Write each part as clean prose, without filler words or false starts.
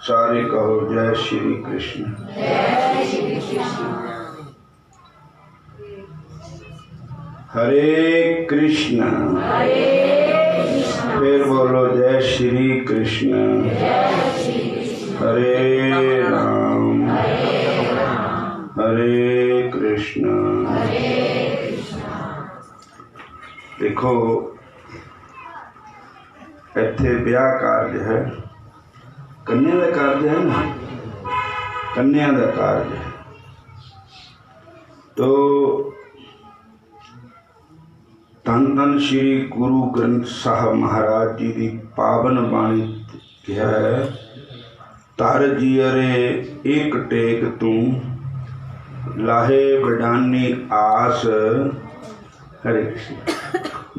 सारे कहो जय श्री कृष्ण। हरे कृष्ण, फिर बोलो जय श्री कृष्ण। हरे राम हरे कृष्ण। देखो इत्थे ब्याह कारज है, कन्या का कारज है ना, कन्या का कारज है। तो धन धन श्री गुरु ग्रंथ साहब महाराज जी की पावन बाणी क्या है, तर जियरे एक टेक तू लाहे बडानी आस। हरे कृष्ण।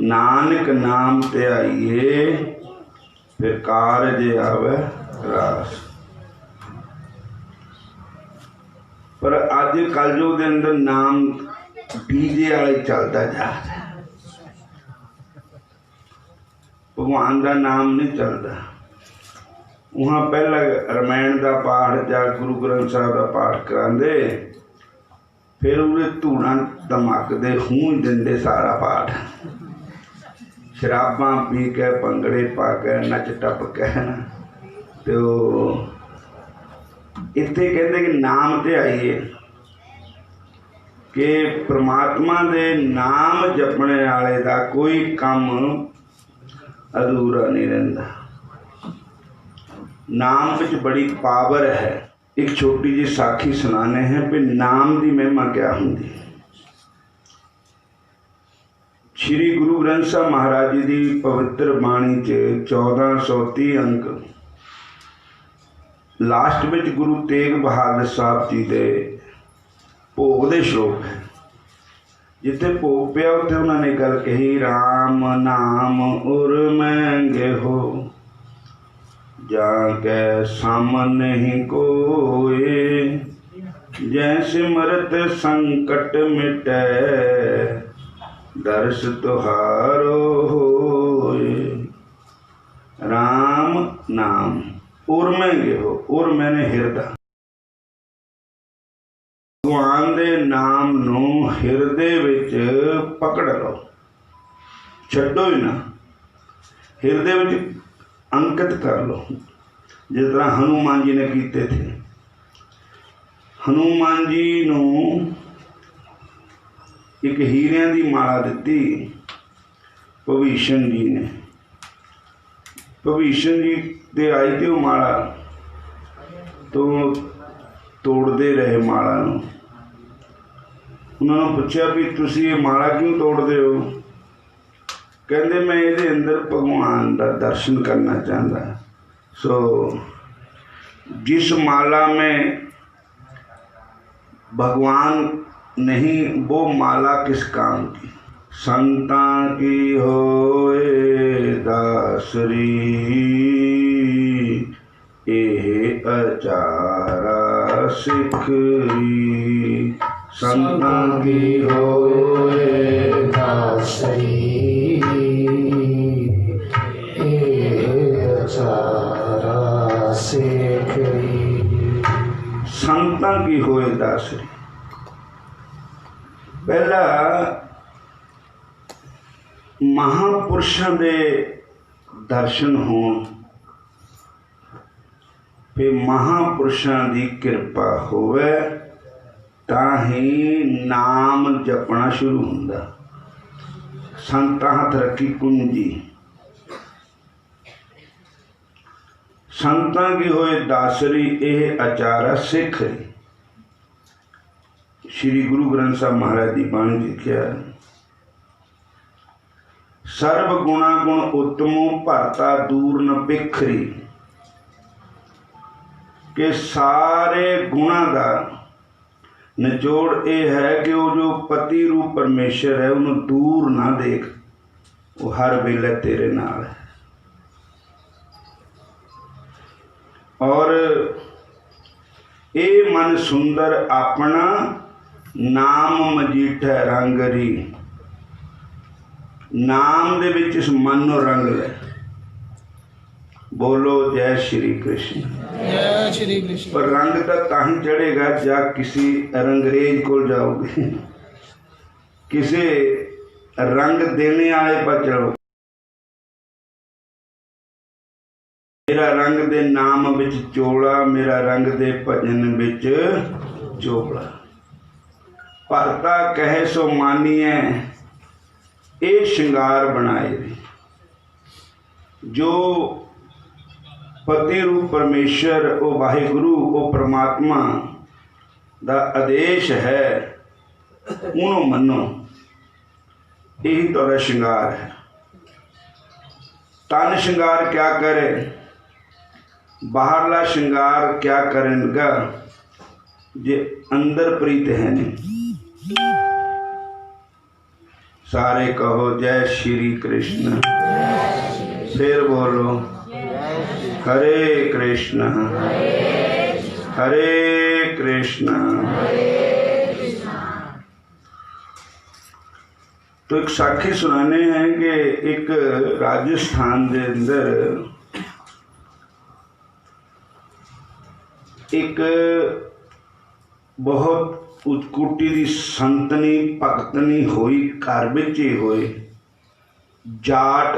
नानक नाम ते आइए फिर कारज आवे रास। पर अज कलयुग के अंदर नाम डीजे वाले चलता जा रहा, भगवान का नाम नहीं चलता। वहाँ पहला रामायण का पाठ या गुरु ग्रंथ साहब का पाठ कराते, फिर उन्हें धूना धमाकते हूँ देंदे सारा पाठ, शराबां पी के भंगड़े पा के नच टप के। तो इत्थे कहते कि नाम ते आइए कि परमात्मा दे नाम जपने वाले का कोई काम अधूरा नहीं रहिंदा। नाम विच बड़ी पावर है। एक छोटी जी साखी सुनाने हैं भी नाम की महिमा क्या होंगी। श्री गुरु ग्रंथ साहब महाराज जी की पवित्र बाणी च 1430 अंक लास्ट में गुरु तेग बहादुर साहब जी के भोग के श्लोक है। जिथे भोग पिया उत्थे उन्होंने गल कही, राम नाम उर महंगे हो जाके सामने ही कोए, जैसे मरत संकट मिटे दर्श तुहारो होए। राम नाम उर महंगे हो, उर मैंने हिरदा। भगवान दे नाम नू हिरदे विच पकड़ लो, छड्डो ही ना, हिरदे विच अंकित कर लो। जिस तरह हनुमान जी ने कीते थे। हनुमान जी नू एक हीरियां दी माला दिती भविष्ण जी ने। भविष्ण जी ते आई थी वो माला, तो तोड़ते रहे माला नू। उन्होंने पूछा भी तुसी ये माला क्यों तोड़ते हो? कहते मैं ये अंदर भगवान का दर्शन करना चाहता। सो जिस माला में भगवान नहीं वो माला किस काम की? संतां की होए दासरी एह अचारा सिखरी। संतां की होए दासरी संतां की होए दासरी। पहला महापुरुषों के दर्शन होण, फिर महापुरुषों की कृपा होवे तां ही नाम जपना शुरू हुंदा। संतां हथ रखी कुंजी, संतां की होए दासरी, यह आचारा सिख। श्री गुरु ग्रंथ साहब महाराज की बाणी लिखिया, सर्व गुणा गुण उत्तमो भरता दूर न बिखरी, कि सारे गुणा का निचोड़ ये है कि वो जो पति रूप परमेश्वर है उन्होंने दूर ना देख, वो हर वेले तेरे नाल है। और ये मन सुंदर अपना नाम मजीठा रंगरी, नाम दे विच इस मन नूं रंग ले। बोलो जय श्री कृष्ण। जय श्री कृष्ण। पर रंग तो ताही चढ़ेगा जा किसी रंगरेज को जाओगे, किसी रंग देने आए पर चलो। मेरा रंग दे नाम विच चोला, मेरा रंग दे भजन विच चोला। भरता कहे सो मानिए, ये श्रृंगार बनाए। जो पति रूप परमेश्वर, वो वाहिगुरु, वो परमात्मा दा आदेश है, उन्हों मनो। यही तो श्रृंगार है। तन श्रृंगार क्या करे, बाहरला श्रृंगार क्या करेगा जे अंदर प्रीत है नहीं। सारे कहो जय श्री कृष्ण। फिर बोलो हरे कृष्ण हरे कृष्ण। तो एक साखी सुनाने हैं कि एक राजस्थान के अंदर एक बहुत उत्कुटी दी संतनी भगतनी होई, घर विच ही होए, जाट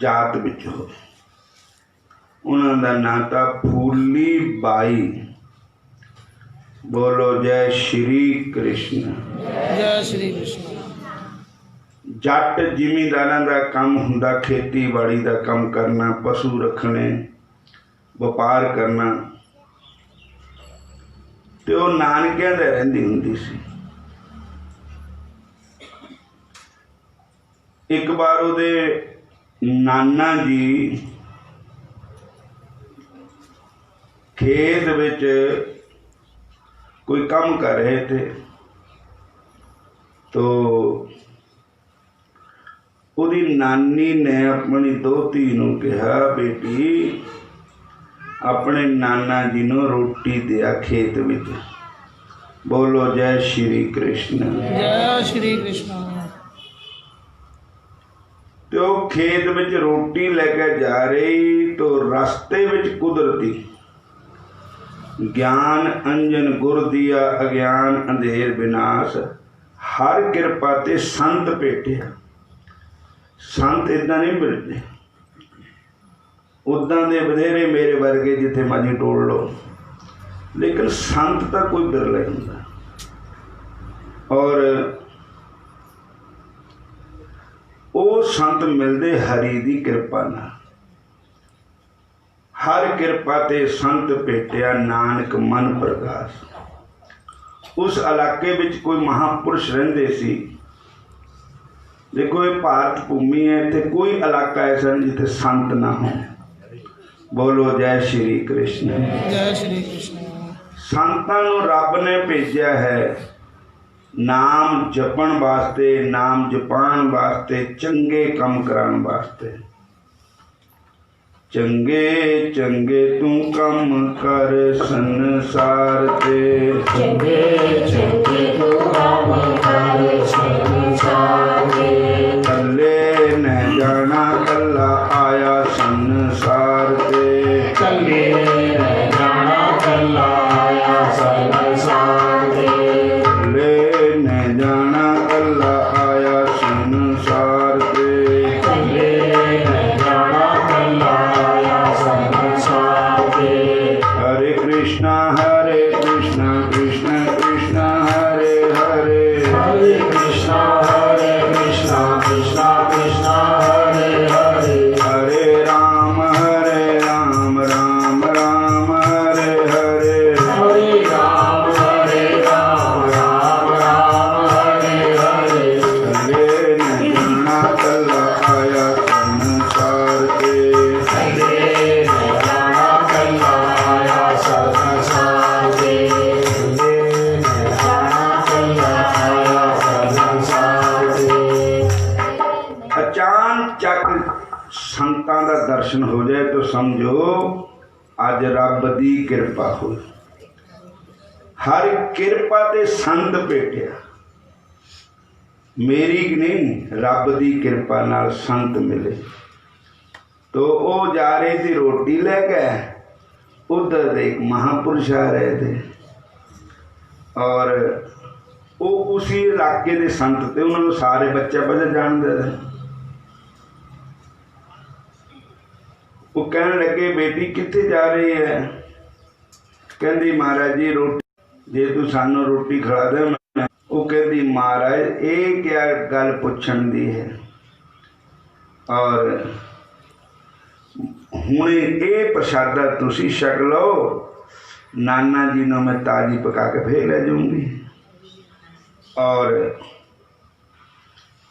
जात विच होए। उन्हां दा नाम था फूली बाई। बोलो जय श्री कृष्ण। जय श्री कृष्ण। जट जिमींदारां दा काम हुंदा खेतीबाड़ी दा काम करना, पशु रखने, व्यापार करना। तो वो नानकियां दे रहिंदी हुंदी सी। एक बार उहदे नाना जी खेत विच कोई काम कर रहे थे, तो उहदी नानी ने अपनी दोती नूं कहा, बेटी अपने नाना जी नूं रोटी दिया खेत विच। बोलो जय श्री कृष्ण। जय श्री कृष्ण। तो खेत विच रोटी लेके जा रही, तो रास्ते विच कुदरती ज्ञान अंजन गुर दिया, अज्ञान अंधेर विनाश, हर कृपा ते संत भेटिया। संत इदां नहीं मिलते, उदां दे बधेरे मेरे वर्गे जिथे मर्जी टोल लो, लेकिन संत तो कोई बिरला ही हुंदा। और वो संत मिलते हरि की कृपा नाल। हर कृपा ते संत भेटिया, नानक मन प्रकाश। उस इलाके विच कोई महापुरुष रहिंदे सी। देखो ये भारत भूमि है, इत्थे कोई इलाका ऐसा नहीं जिथे संत ना हो। बोलो जय श्री कृष्ण। जय श्री कृष्ण। संतां नूं रब ने भेजा है नाम जपण वास्ते, नाम जपाण वास्ते, चंगे काम कराण वास्ते। चंगे चंगे तू कम कर संसार ते, चंगे चंगे तू कम कर संसार ते। कल्ले न जाना कल्ला आया संसार ते, कल्ले न जाना कल्ला आया संसार कृष्णा कृष्ण कृष्ण हरे हरे Hare Krishna, कृष्ण कृष्ण हरे हरे हरे राम राम राम हरे हरे हरे राम राम राम हरे हरे हरे नैना कल्ला आया संसार के हरे जाना कल्ला आया संसार के हरे जाना कल्ला आया संसार के अचानक संतां दा दर्शन हो जाए तो समझो अज रब दी किरपा हो। हर किरपा ते संत भेटिया मेरी नहीं रब दी किरपा नाल संत मिले तो वो जा रहे थे रोटी लेके उधर एक महापुरुष आ रहे थे और वो उसी इलाके के संत थे उन्होंने सारे बच्चे बच्चे जानते थे। वो कहने लगे बेटी कितने जा रही है कहती महाराज जी रोटी जे तू सानू रोटी खिला दे मैं वो कहती महाराज ये क्या गल पुछण दी है और हुणे ये प्रसादा तुसी छक लो नाना जी ने मैं ताजी पका के फिर ले जाऊंगी। और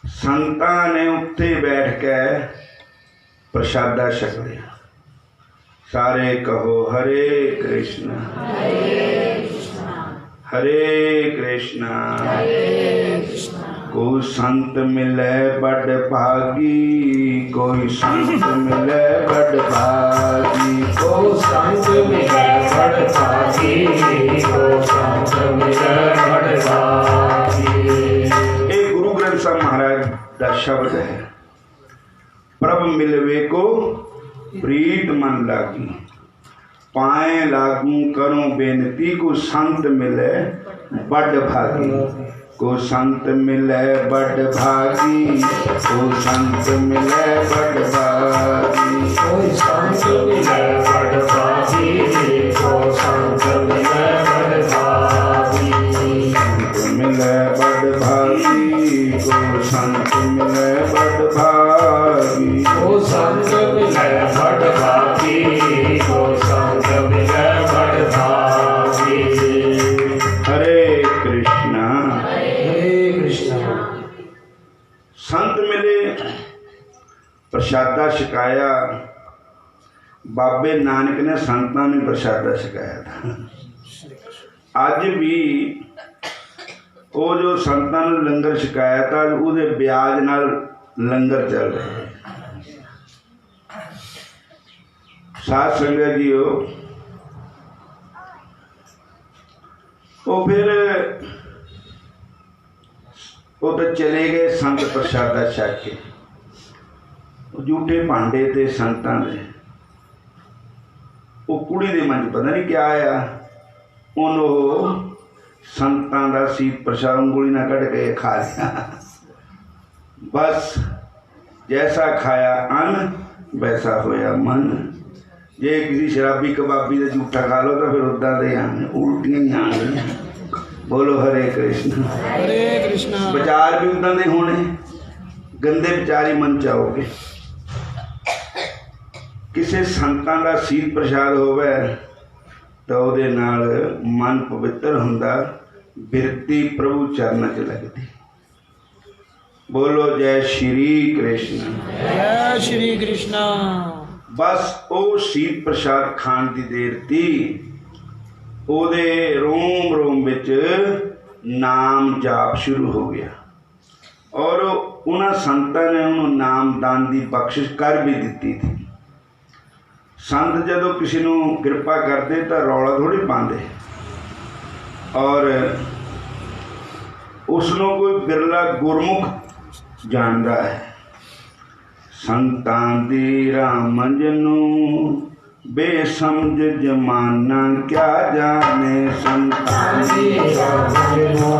संतां ने उत्थे बैठ के प्रसादा छक लिया। सारे कहो हरे कृष्णा हरे कृष्णा कोई संत मिले बड़ भागी कोई संत मिले बड़ भागी को संत मिले बड़ भागी को संत मिले बड़ भागी। ये गुरु ग्रंथ साहब महाराज का शब्द है। प्रभ मिलवे को प्रीत मन लागी पाए लागू करो बेनती को संत मिले बड़ भागी को संत मिले बड़ भागी को संत मिले बड़ भागी कोई संत मिले बड़ भागी को संत मिले बड़ भागी संत मिले बड़ भागी को संत मिले बड़ भागी को संत मिले बड़ भागी को संत मिले बड़ भागी। हरे कृष्णा हरे कृष्णा संत मिले प्रसादा छकाया। बाबे नानक ने संतां ने प्रसादा छकाया था। अज भी वो जो संतां ने लंगर छकाया था उहदे ब्याज नाल लंगर चल रहे हैं। साध संगत जी वो फिर वो तो चले गए संत प्रसादा छक के झूठे भांडे थे संतां दे। वो कुड़ी दे मन च पता नहीं क्या आया उन्होंने संतां दा सीत प्रसाद उंगली ना कट के खा लिया। बस जैसा खाया अन्न वैसा होया मन। जे किसी शराबी कबाबी का झूठा खा लो तो फिर उदा दे आने उल्टियां ही आने। बोलो हरे कृष्ण। हरे कृष्णा। विचार भी उदा दे होने गंदे विचार ही मन चाहोगे। किसी संतां का सीत प्रसाद होवे तो ਉਹਦੇ ਨਾਲ मन पवित्र हुंदा बिरती प्रभु चरणों च लगती। बोलो जय श्री कृष्ण। जय श्री कृष्णा। बस वो सीत प्रसाद खान की देर थी ਉਹਦੇ रोम रोम विच नाम जाप शुरू हो गया और उन्होंने संतां ने उन्होंने नाम दान की बख्शिश कर भी दी थी। संत जदों किसी को कृपा करते तो रौला थोड़ी पाते और उसनों कोई बिरला गुरमुख जानता है। संतां दी राम जनु बेसमझ जमाना क्या जाने। संतां दी राम जनु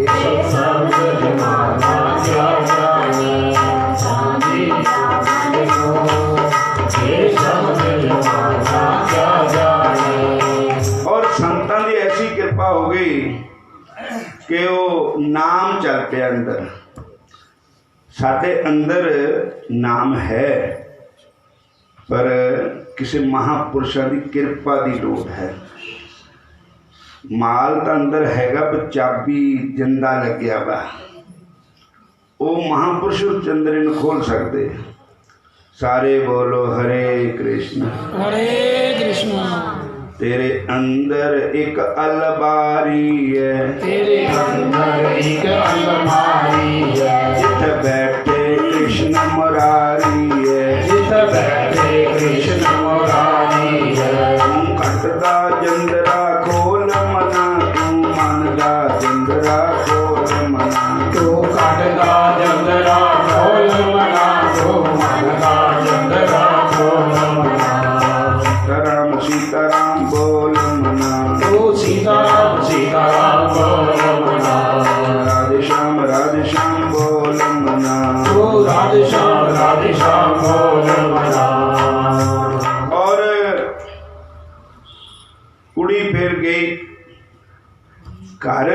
बेसमझ जमाना क्या जाने। संतां दी राम जनु बेसमझ जमाना क्या जाने। किरपा हो गई कि वो नाम चल पिया अंदर। साडे अंदर नाम है पर किसी महापुरुषों की किरपा की लोड़ है। माल तो अंदर हैगा पर चाबी जिंदा लग्या वा, वो महापुरुष उस चंद्रे नूं खोल सकते। सारे बोलो हरे कृष्ण हरे कृष्ण। तेरे अंदर एक अलमारी है, तेरे अंदर एक अलमारी है, जित बैठे कृष्ण मुरारी है, जित बैठे कृष्ण मुरारी है। तू घटदा जंदरा खोल मना, तू मन दा जंदरा खोल मना, तू काटदा जंदरा खोल मना, तू मनदा जंदरा खोल मना। राम सीताराम बोल मना, तू सीताराम सीताराम बोल मना, राधे श्याम बोल मना। तू राधे श्याम बोल मना। और कुड़ी फिर गई घर,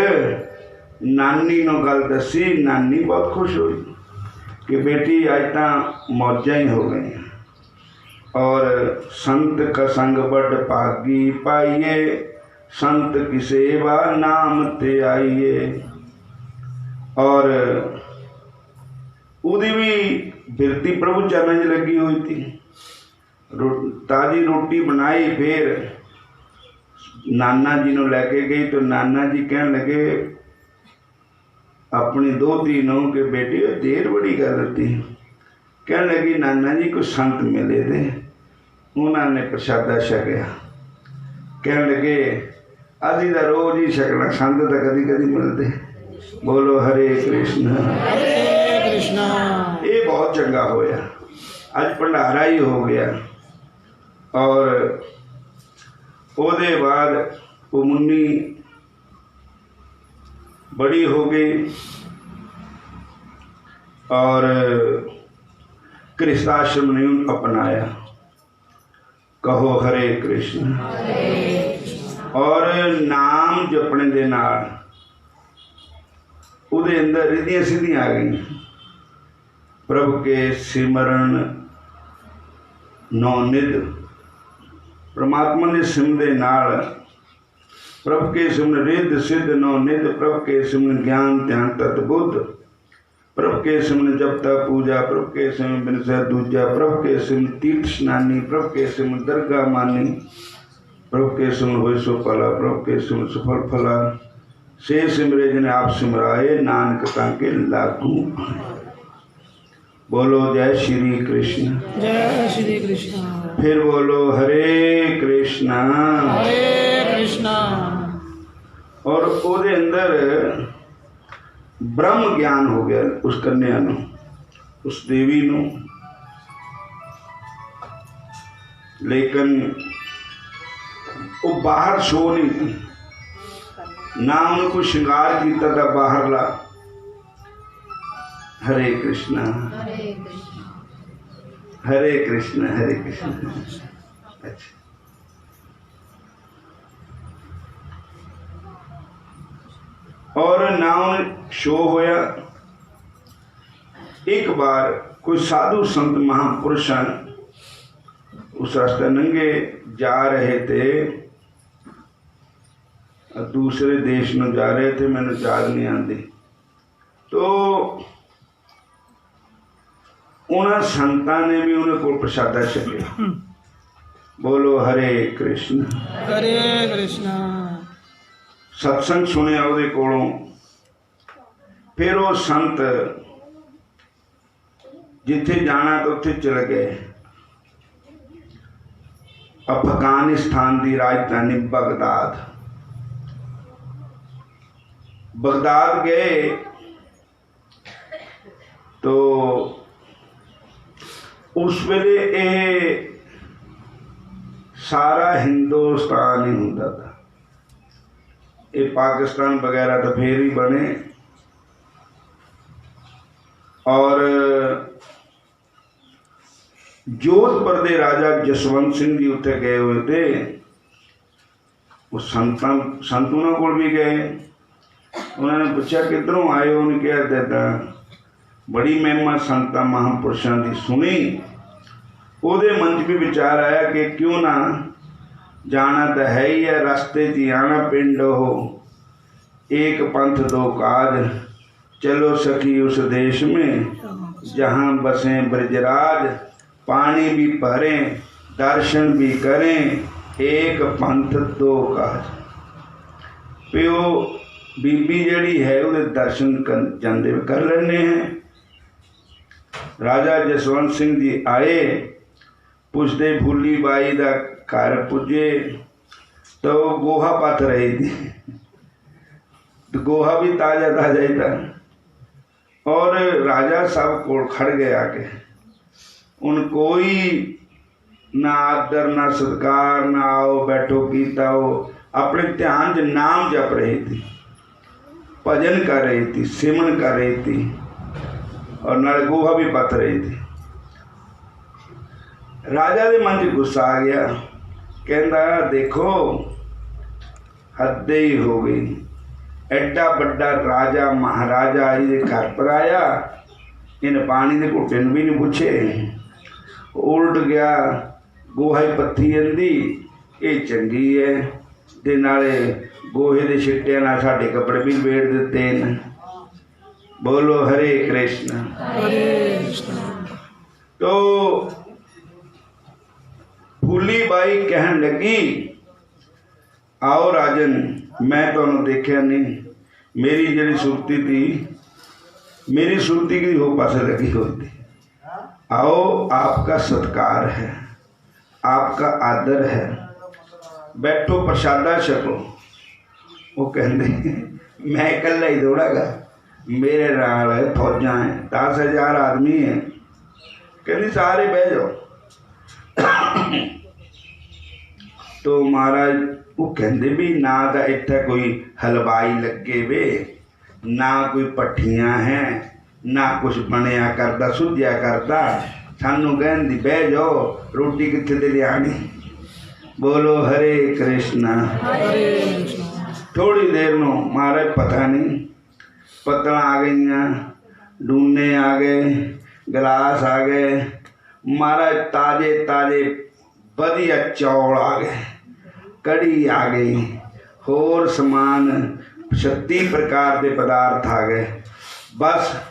नानी नो गल दसी। नानी बहुत खुश हुई कि बेटी अज तो मौजा ही हो गई और संत का संग बड़ भागी पाइए, संत की सेवा नाम ते आइए। और उदी भी बिरती प्रभु चरण च लगी हुई थी। ताजी रोटी बनाई, फिर नाना जी ने लैके गई तो नाना जी कह लगे अपनी दोती नो कि बेटी देर बड़ी कर दी। कह लगी नाना जी को संत मिले थे, उन्होंने प्रसादा छकया। कह लगे अभी तो रोज ही छकना, संत तो कदी कदी मिलते। बोलो हरे कृष्ण हरे कृष्ण। ये बहुत चंगा होया, अज भंडारा ही हो गया। और ਉਹਦੇ बाद वो मुन्नी बड़ी हो गई और गृहस्थाश्रम ने अपनाया। कहो हरे कृष्ण। और नाम जपने दे नाल ਉਹਦੇ अंदर रिधियां सिद्धियां आ गई। प्रभु के सिमरन नौ निध, परमात्मा ने सिम दे नाल प्रभु के सिमरन रिध सिद्ध नौ निध, प्रभु के सिमरन ज्ञान ध्यान तत् बुद्ध, प्रभु के सिमरन जपता पूजा, प्रभु के सिमरन बिनसा दूजा, प्रभु के सिमरन तीर्थ स्नानी, प्रभु के सिमरन दरगाह मानी, प्रभु के सिमरन होय सो फला, प्रभु के सिमरन सफल फला। से सिमरे जिन्हें आप सिमराए, नानक ताके लागू। बोलो जय श्री कृष्ण। जय श्री कृष्ण। फिर बोलो हरे कृष्णा हरे कृष्ण। और ਉਹਦੇ अंदर ब्रह्म ज्ञान हो गया उस कन्या ਨੂੰ, उस देवी ਨੂੰ। लेकिन वो बाहर शो नहीं थी, ना उन्हें कोई श्रृंगार किया था बाहरला। हरे कृष्णा हरे कृष्ण हरे कृष्ण। अच्छा, और ना उन्हें शो होया। एक बार कोई साधु संत महापुरुष उस रास्ते नंगे जा रहे थे, दूसरे देश में जा रहे थे, मैंने याद नहीं आती। तो उन्हें संतां ने भी उन्हें को प्रसादा छकिया। बोलो हरे कृष्ण हरे कृष्ण। सत्संग सुनिया ਉਹਦੇ ਕੋਲੋਂ। फिर वो संत जिथे जाना तो उत्थे चले गए। अफगानिस्तान की राजधानी बगदाद। बगदाद गए तो उस वेले ये सारा हिंदुस्तान ही होंदा था। ये पाकिस्तान वगैरह तो फिर ही बने। और जोधपुर के राजा जसवंत सिंह जी उत्थे गए हुए थे। वो संत उन्होंने कोल भी गए। उन्होंने पूछा किधरों आए हो? उन्हें कहा दादा बड़ी महिमा संतां महापुरुषों की सुनी। ਉਹਦੇ मन च भी विचार आया कि क्यों ना जाना तो है ही है, रास्ते च आना पिंड हो, एक पंथ दो काज, चलो सखी उस देश में जहाँ बसे ब्रजराज, पानी भी भरें दर्शन भी करें, एक पंथ दो काज। प्यो बीबी जड़ी है वो दर्शन कर जाते कर लेने हैं। राजा जसवंत सिंह जी आए, पुछते फूली बाई का घर पुजे तो गोहा पत रही थी, तो गोहा भी ताजा ताजा ही था। और राजा साहब को खड़ गए आके, उन कोई ना आदर ना सत्कार ना आओ बैठो कीता हो, अपने ध्यान च नाम जप रही थी, भजन कर रही थी, सिमरन कर रही थी और नाले गोहा भी पत रही थी। राजा के मन च गुस्सा आ गया, कहता देखो हद ही हो गई, एडा बड़ा राजा महाराजा ये घर पर आया, इन पानी के घुटे भी नहीं पूछे, उल्ट गया गोहा ही पत्थी जाती, ये चंगी है, ते नाले गोहे के छिट्टिया नाल साडे कपड़े भी लपेट दिते हैं। बोलो हरे कृष्ण। तो फूली बाई कहन लगी, आओ राजन मैं तुहानू देखा नहीं, मेरी जी सुरती थी, मेरी सुरती की हो पासे लगी हुई थी, आओ आपका सत्कार है, आपका आदर है, बैठो प्रसादा छको। वो कहते मैं इकला ही दौड़ागा, मेरे नाल फौजा है, 10,000 आदमी है, कहती सारे बह जाओ। तो महाराज वो कहते भी ना तो इत्थे कोई हलवाई लगे वे, ना कोई पट्ठियां हैं, ना कुछ बनया करता सुझिया करता, सानू कहती बह जाओ, रोटी कित्थे ते लियानी। बोलो हरे कृष्णा। थोड़ी देर नो महाराज पता नहीं पत्तल आ गई, डूने आ गए, गिलास आ गए, महाराज ताजे ताजे बढ़िया चौल आ गए, कड़ी आ गई, होर समान 36 प्रकार के पदार्थ आ गए। बस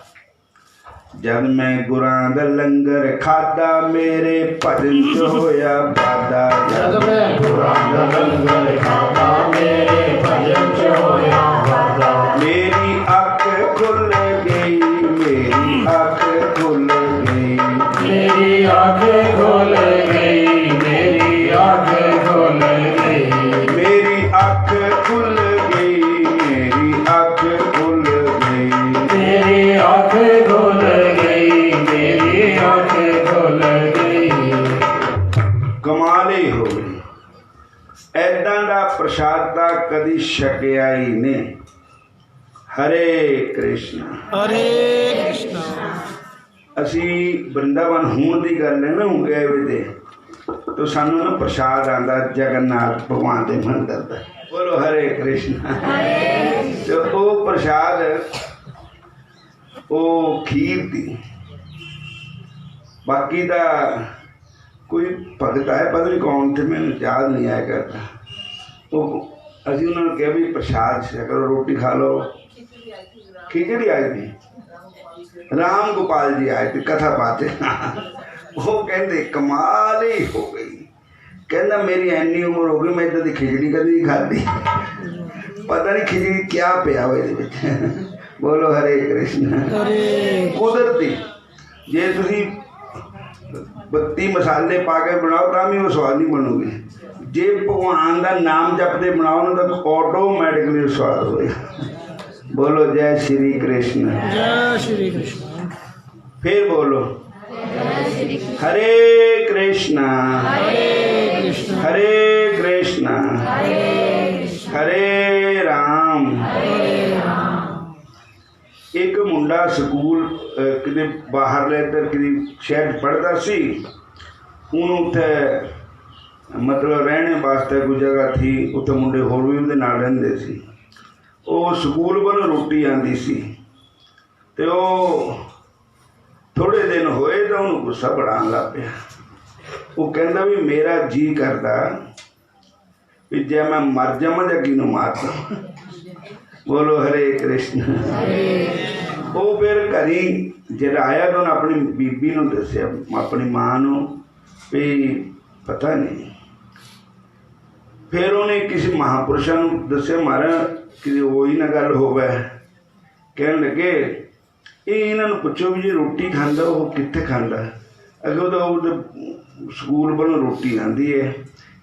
जब मैं गुरां दा लंगर खादा, मेरे भजन च होया बाधा। जब मैं गुरां दा लंगर खादा, मेरे भजन च होया बाधा। मेरी अख खुल गई, मेरी अख खुल गई, मेरी आँखें खुल गई, मेरी आँखें खुल गई, मेरी अख खुल गई, मेरी अख खुल गई, मेरी आँखें खुल गई, मेरी आँखें खुल गई। कमाल ही हो गई। ऐदां दा प्रसादा कदी छकिया ही नहीं। हरे कृष्ण। हरे कृष्ण। असी वृंदावन होने की गल है ना, हो गए वे तो सानू ना प्रसाद आंदा जगन्नाथ भगवान के मंदिर का। बोलो हरे कृष्ण। तो वो प्रसाद वो खीर थी, बाकी दा कोई भगत है पता नहीं कौन थे, मैंने याद नहीं आया करता। वो अभी उन्होंने कहा भी प्रसाद करो, रोटी खा लो। खिचड़ी आई थी, राम गोपाल जी आए थे कथा पाते। वो कहते कमाल ही हो गई, कहना मेरी इन्नी उम्र हो गई मैं इधर की खिचड़ी कभी नहीं खाती, पता नहीं खिचड़ी क्या पिया हो। बोलो हरे कृष्ण। कुदरती जे तुसी 32 मसाले पा के बनाओ तो भी वो स्वाद नहीं बनोगे, जे भगवान का नाम जपते बनाओ ना तो ऑटोमैटिकली स्वाद होगा। बोलो जय श्री कृष्ण। जय श्री कृष्ण। फिर बोलो हरे कृष्णा हरे कृष्ण। हरे कृष्णा हरे राम। एक मुंडा स्कूल कि बाहर इधर कि शहर पढ़ता सी, ਉਹਨੂੰ ਉੱਥੇ मतलब रहने वास्ते कोई जगह थी, उत्थे मुंडे होर भी उहदे नाल रहिंदे सी। ਉਹ ਸਕੂਲ ਵੱਲੋਂ ਰੋਟੀ ਆਉਂਦੀ ਸੀ ਤੇ ਉਹ ਥੋੜ੍ਹੇ ਦਿਨ ਹੋਏ ਤਾਂ ਉਹਨੂੰ ਗੁੱਸਾ ਬੜਾ ਆਉਣ ਲੱਗ ਪਿਆ। ਉਹ ਕਹਿੰਦਾ ਵੀ ਮੇਰਾ ਜੀ ਕਰਦਾ ਵੀ ਜੇ ਮੈਂ ਮਰ ਜਾਵਾਂ ਜਾਂ ਕਿਹਨੂੰ ਮਾਰਦਾ। ਬੋਲੋ ਹਰੇ ਕ੍ਰਿਸ਼ਨ। ਉਹ ਫਿਰ ਘਰੀ ਜਿਹੜਾ ਆਇਆ ਤਾਂ ਉਹਨੇ ਆਪਣੀ ਬੀਬੀ ਨੂੰ ਦੱਸਿਆ, ਆਪਣੀ ਮਾਂ ਨੂੰ, ਵੀ ਪਤਾ ਨਹੀਂ। ਫਿਰ ਉਹਨੇ ਕਿਸੇ ਮਹਾਂਪੁਰਸ਼ਾਂ ਨੂੰ ਦੱਸਿਆ, ਮਹਾਰਾਜ ਕਿ ਉਹੀ ਨਾ ਗੱਲ ਹੋਵੇ। ਕਹਿਣ ਲੱਗੇ ਇਹ ਇਹਨਾਂ ਨੂੰ ਪੁੱਛੋ ਵੀ ਜੇ ਰੋਟੀ ਖਾਂਦਾ ਉਹ ਕਿੱਥੇ ਖਾਂਦਾ। ਅੱਗੇ ਉਹਦਾ ਸਕੂਲ ਵੱਲੋਂ ਰੋਟੀ ਆਉਂਦੀ ਹੈ।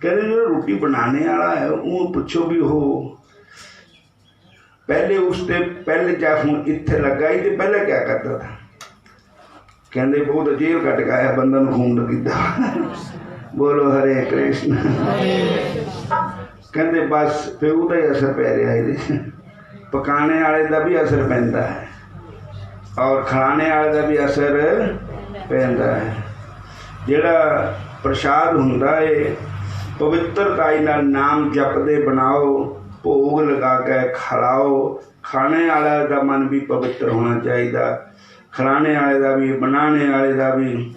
ਕਹਿੰਦੇ ਜਿਹੜਾ ਰੋਟੀ ਬਣਾਉਣੇ ਵਾਲਾ ਹੈ ਉਹਨੂੰ ਪੁੱਛੋ ਵੀ ਉਹ ਪਹਿਲੇ ਉਸਤੇ ਪਹਿਲੇ ਜਾ ਹੁਣ ਇੱਥੇ ਲੱਗਾ ਹੀ ਤੇ ਪਹਿਲਾਂ ਕਿਆ ਕਰਦਾ था। ਕਹਿੰਦੇ ਬਹੁਤ ਜੇਲ੍ਹ ਕੱਟ ਕੇ ਆਇਆ, ਬੰਦਾ ਨੂੰ ਖੂਨ ਕੀਤਾ। ਬੋਲੋ ਹਰੇ ਕ੍ਰਿਸ਼ਨ। ਕਹਿੰਦੇ ਬਸ ਫਿਰ ਉਹਦਾ ਹੀ ਅਸਰ ਪੈ ਰਿਹਾ ਇਹਦੇ 'ਚ। ਪਕਾਣੇ ਵਾਲੇ ਦਾ ਵੀ ਅਸਰ ਪੈਂਦਾ ਹੈ ਔਰ ਖਾਣੇ ਵਾਲੇ ਦਾ ਵੀ ਅਸਰ ਪੈਂਦਾ ਹੈ। ਜਿਹੜਾ ਪ੍ਰਸ਼ਾਦ ਹੁੰਦਾ ਹੈ ਪਵਿੱਤਰਤਾਈ ਨਾਲ ਨਾਮ ਜਪਦੇ ਬਣਾਓ, ਭੋਗ ਲਗਾ ਕੇ ਖਿਲਾਓ। ਖਾਣੇ ਵਾਲੇ ਦਾ ਮਨ ਵੀ ਪਵਿੱਤਰ ਹੋਣਾ ਚਾਹੀਦਾ, ਖਿਲਾਣੇ ਵਾਲੇ ਦਾ ਵੀ, ਬਣਾਉਣੇ ਵਾਲੇ ਦਾ ਵੀ।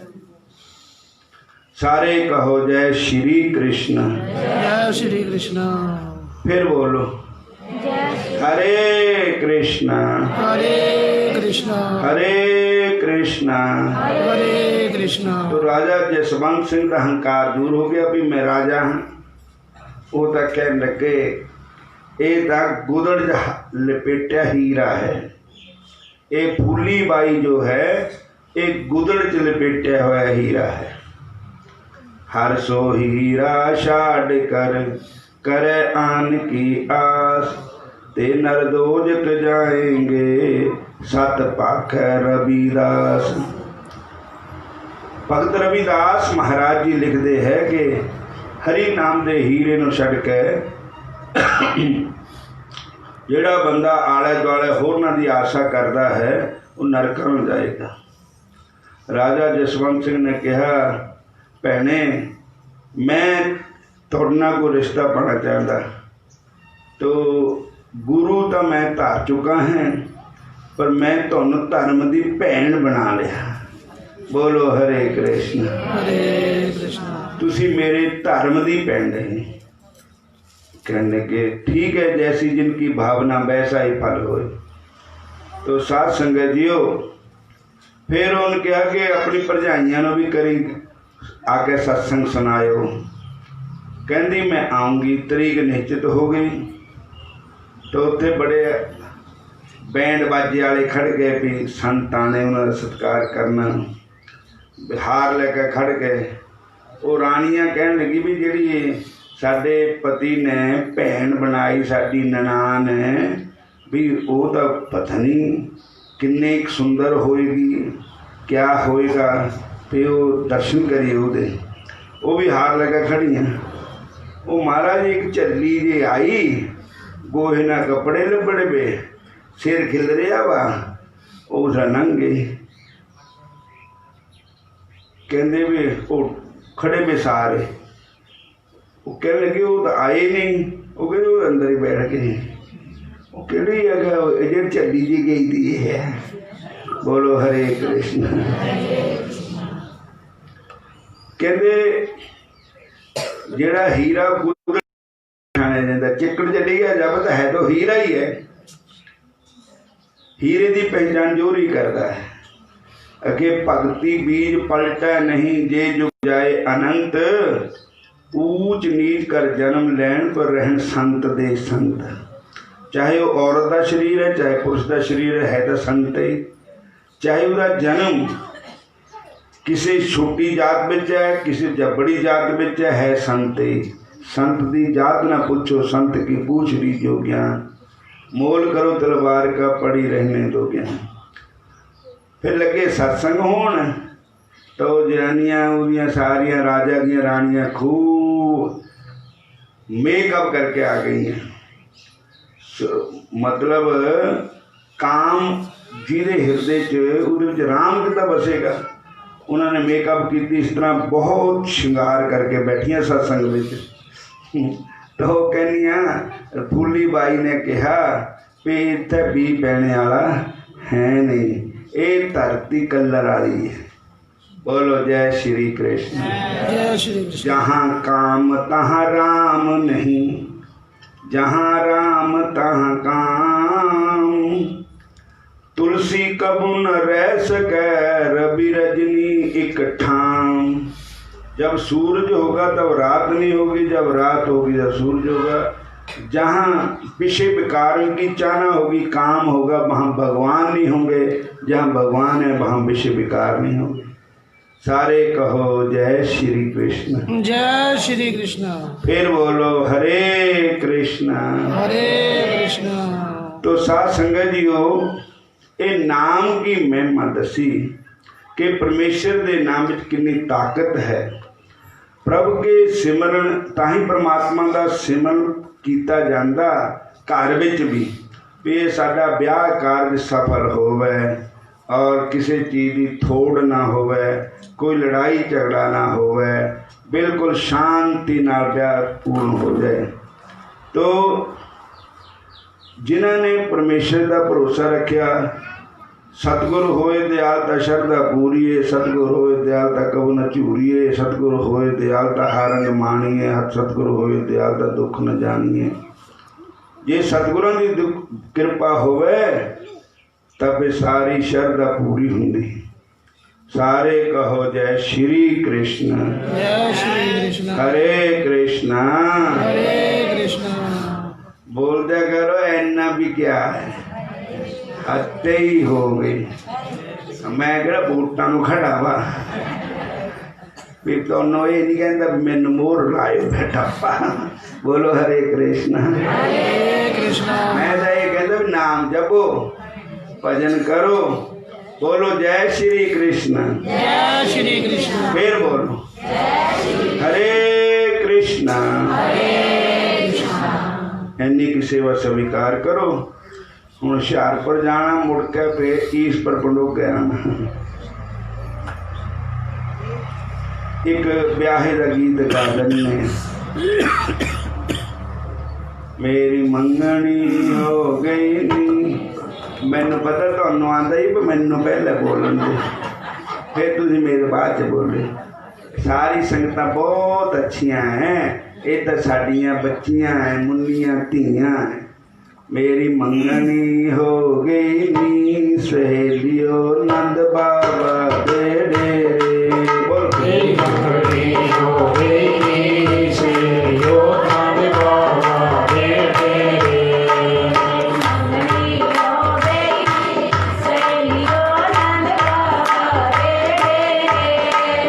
सारे कहो जय श्री कृष्ण। जय श्री कृष्ण। फिर बोलो हरे कृष्ण हरे कृष्ण हरे कृष्ण हरे कृष्ण। तो राजा जसवंत सिंह का अहंकार दूर हो गया भी मैं राजा हाँ। वो तो कहने लगे ये तो गुदड़ लपेटा हीरा है, ये फूली बाई जो है एक गुदड़ च लपेटा हुआ हीरा है। हर सो हीरा छाड़ कर करे आन की आस, ते नरदोजक जाएंगे सत पाख रविदास। भगत रविदास महाराज जी लिखते हैं कि हरि नाम दे हीरे नूं छड्ड के जिहड़ा बंदा आले दुआले होरनां दी आशा करता है वो नरकां नूं जाएगा। राजा जसवंत सिंह ने कहा भैने मैं तुहाडे नाल कोई रिश्ता पाना चाहता, तो गुरु तो मैं धार चुका है पर मैं तुहानूं धर्म की भैन बना लिया। बोलो हरे कृष्ण हरे कृष्ण। तुसी मेरे धर्म की भैन है। कहने के ठीक है, जैसी जिनकी भावना वैसा ही फल होए। तो साध संगत जियो फिर उन्होंने कहा कि अपनी भरजाइयां भी करी आके सत्संग सुनायो। कहती मैं आऊँगी, तरीक निश्चित हो गई। तो उत्थे बड़े बैंड बाजे वाले खड़ गए भी संत आने उन्होंने सत्कार करना, हार लेकर खड़ गए। वो रानियां कहन लगी भी जी साडे पति ने भैन बनाई साडी ननान है भी वो तो पता नहीं किन्नी सुंदर होएगी, क्या होएगा, फिर वो दर्शन करिए ਉਹਦੇ। वो भी हार लगा खड़ी हैं। वो महाराज एक झल्ली जी आई, गोहे ना कपड़े लबड़े पे, सिर खिल रहा वा, उस लंघ गई। कहते भी वो खड़े पे सारे, वो कह लगे वो तो आए नहीं, वो कहते वो अंदर ही बैठ गए। वो कहड़ी है जो झल्ली जी गई थी है। बोलो हरे कृष्ण। कहते जेड़ा हीरा चिकड़ चली गया जब तो है तो हीरा ही है। हीरे की पहचान जोर ही करता है। अगे भगती बीज पलटा नहीं जे जुग जाए अनंत, ऊंच नीच कर जन्म लैन पर रहन संत दे संत। चाहे वो औरत का शरीर है चाहे पुरुष का शरीर है तो संत ही। चाहे वह जन्म किसी छोटी जात में है किसी बड़ी जात में है संत ही। संत की जात ना पूछो संत की पूछ लीजो ज्ञान, मोल करो तलवार का पड़ी रहने दो ज्ञान। फिर लगे सत्संग होन तो जनानियां उदियां सारियां राजा दी रानियां खूब मेकअप करके आ गई हैं। मतलब काम जिहदे हिरदे च उहदे विच राम किता बसेगा। उन्होंने मेकअप की इस तरह बहुत श्रृंगार करके बैठिया सत्संग में। तो कहनिया फूली बाई ने कहा भी इत्थे भी पैने वाला है नहीं, ये धरती कलर वाली है। बोलो जय श्री कृष्ण। जय श्री कृष्ण। जहाँ काम तहाँ राम नहीं, जहाँ राम तहाँ काम। तुलसी कबू न रह सके रवि रजनी एक ठाम। जब सूरज होगा तब रात नहीं होगी, जब रात होगी तब सूरज होगा। जहाँ विषय विकारों की चाहना होगी, काम होगा, वहाँ भगवान नहीं होंगे। जहाँ भगवान है वहाँ विषय विकार नहीं होंगे। सारे कहो जय श्री कृष्ण। जय श्री कृष्ण। फिर बोलो हरे कृष्ण हरे कृष्ण। तो साथ संगत जीओ, ये नाम की महिमा दसी कि परमेश्वर के नाम में कितनी ताकत है। प्रभु के सिमरन ताही परमात्मा का सिमरन किया जाता। घर विच भी ये साडा ब्याह कारज सफल होवे और किसी चीज़ की थोड़ ना होवे, कोई लड़ाई झगड़ा ना होवे, बिल्कुल शांति नाल ब्याह पूर्ण हो जाए। तो जिन्होंने परमेश्वर का भरोसा रखा, सतगुरु होए दयालता शरदा पूरीए, सतगुरु होए दयालता कबू न झूरीए, सतगुरु होए दयालता हारंग माणीए, सतगुरु होए दयालता दुख न जानीए। जे सतगुरों की कृपा होवे तब सारी शरदा पूरी होंगी। सारे कहो जय श्री कृष्ण। जय श्री कृष्ण। हरे कृष्णा हरे कृष्ण। बोल दिया करो, इन्ना भी क्या है, हत्ते ही हो गई। मैं कह बूटा खड़ा वा भी तो ये नहीं कहता मैनू मोर लायो बैठा पा। बोलो हरे कृष्ण। हरे कृष्ण। मैं तो ये कहता भी नाम जपो, भजन करो। बोलो जय श्री कृष्ण। जय श्री कृष्ण। फिर बोलो हरे कृष्ण। इन्नी की सेवा स्वीकार करो। हूँ हुशियारपुर जाना, मुड़ के फिर ईस पर पंडोगे आना। एक ब्याहे का गीत गा देने, मेरी मंगनी हो गई नी। मैनू पता तुहानू आंदा ही, पर मैनू पहले बोलन दे, फिर तुसीं मेरे बाद च बोले। सारी संगत बहुत अच्छियां हैं, ये तो साडियां बच्चियां हैं, मुन्नियां धीयां हैं। मेरी मंगनी हो गई नी, सहेलियो नंद बाबा दे डेरे। बोल मेरी मंगनी हो गई नी, सहेलियो नंद बाबा दे डेरे।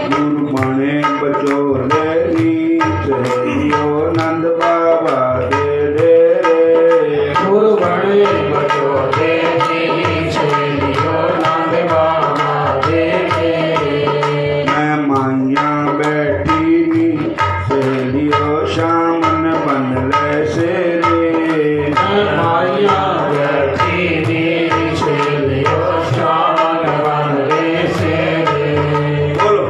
गुरु बने बचोले नी, सहेलियो नंद बाबा दे डेरे। गुरु बड़े बचोले नी, सहेलियो नंद बाबा दे डेरे। मैं माइया बैठी नी, सहेलियो शामन बन ले सेरे। माया बैठी नी, सहेलियो शामन बन ले सेरे। बोलो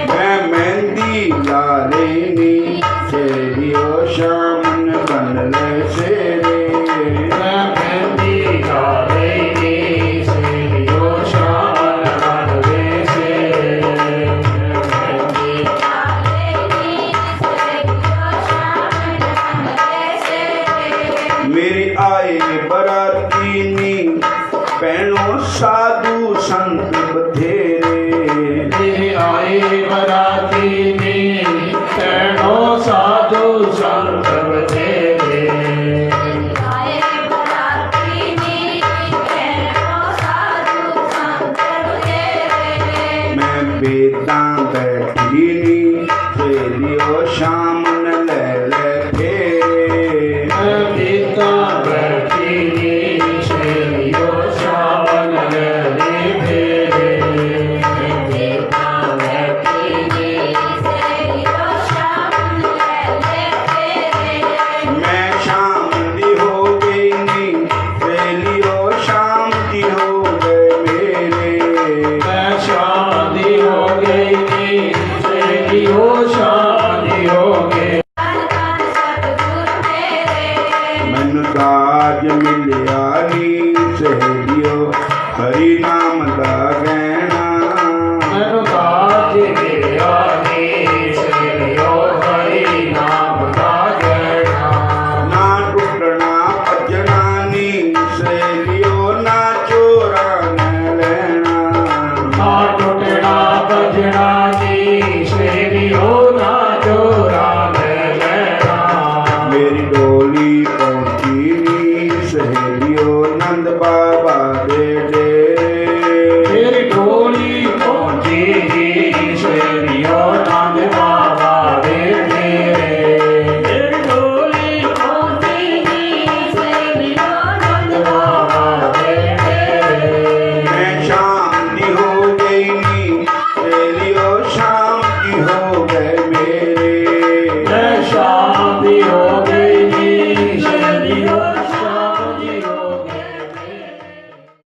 मैं मेहंदी ला लेनी, सहेलियो शामन बन ले सेरे। मैं मेहंदी ला लेनी, सहेलियो शामन बन ले सेरे। मेरी आए बराती नी, भैनों साधु संत बथेरे। मेरे आए बराती